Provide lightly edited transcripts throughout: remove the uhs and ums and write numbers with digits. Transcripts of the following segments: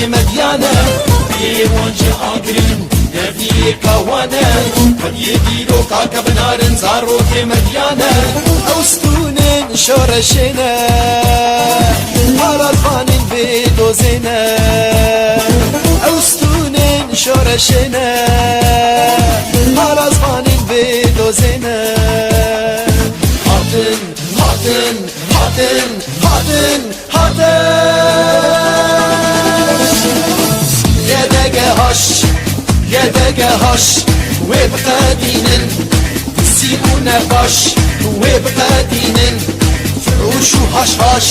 مديانة في وجه عقرين نبي كوانا قد يديرو كاكا بنار زارو في مديانة أوستونين شورشنا عرفان البيدو زينا أوستونين شورشنا عرفان البيدو زينا هاتن هاتن هاتن هاتن هاتن يدك هش وبقادين سيبونا باش وبقادين فروشو هش هش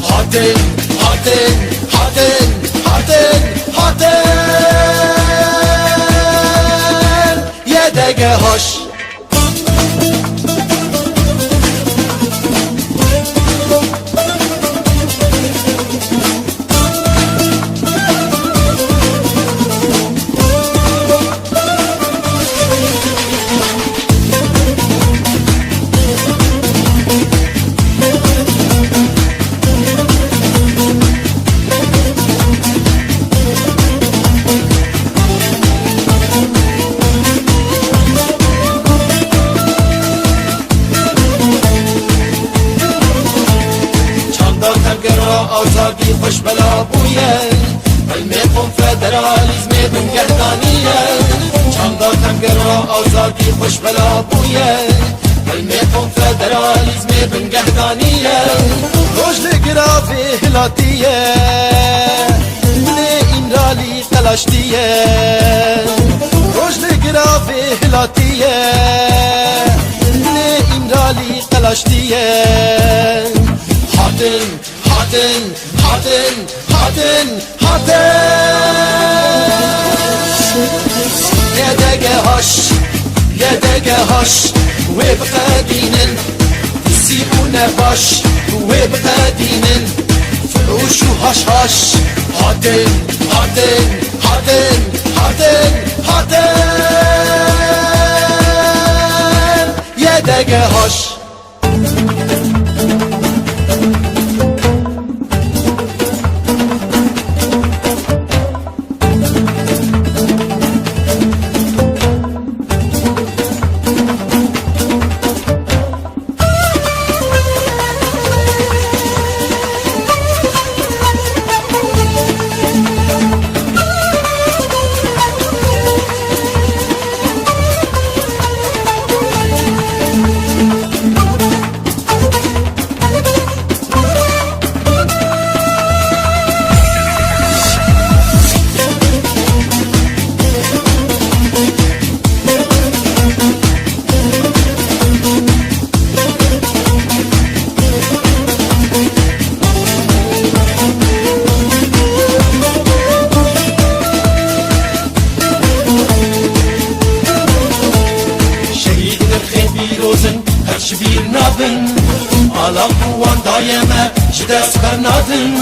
هاتن هاتن هاتن هاتن هاتن يدك هش آزادی خوش بلا بویه علم فدرالیزم دون گردانیه چندا تنگرا آزادی خوش بلا بویه علم فدرالیزم دون گردانیه روش لگرافی هلاتیه بله این رالی قلاشتیه روش لگرافی هلاتیه بله این رالی قلاشتیه هاتن هاتن هاتن هاتن هاتن يدك هش وبقادين يسيبونا باش وبقادين فروشو هش هش هاتن هاتن هاتن هاتن هاتن يدك هش شبیر نابن على قوان دايما جداس برنادن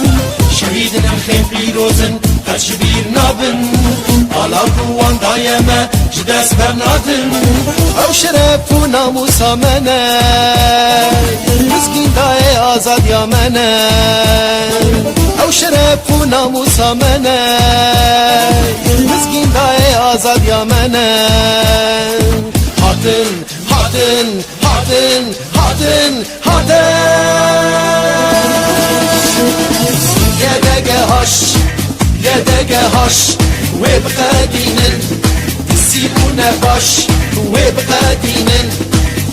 شهيد الخيم بيروزن هر شبیر نابن على قوان دايما جداس برنادن او شرف و ناموس منا مسكين داي آزاد يا منا او شرف و ناموس منا مسكين داي آزاد يا منا هاتن هاتن هاتن هاتن هاتن هاش ويبقى دينن تسيبونا باش ويبقى دينن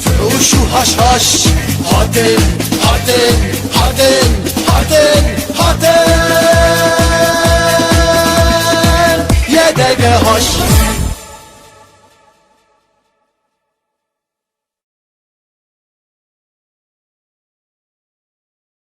فروش وهاش هاش هاتن هاتن هاتن هاتن هاتن يا دقا هاش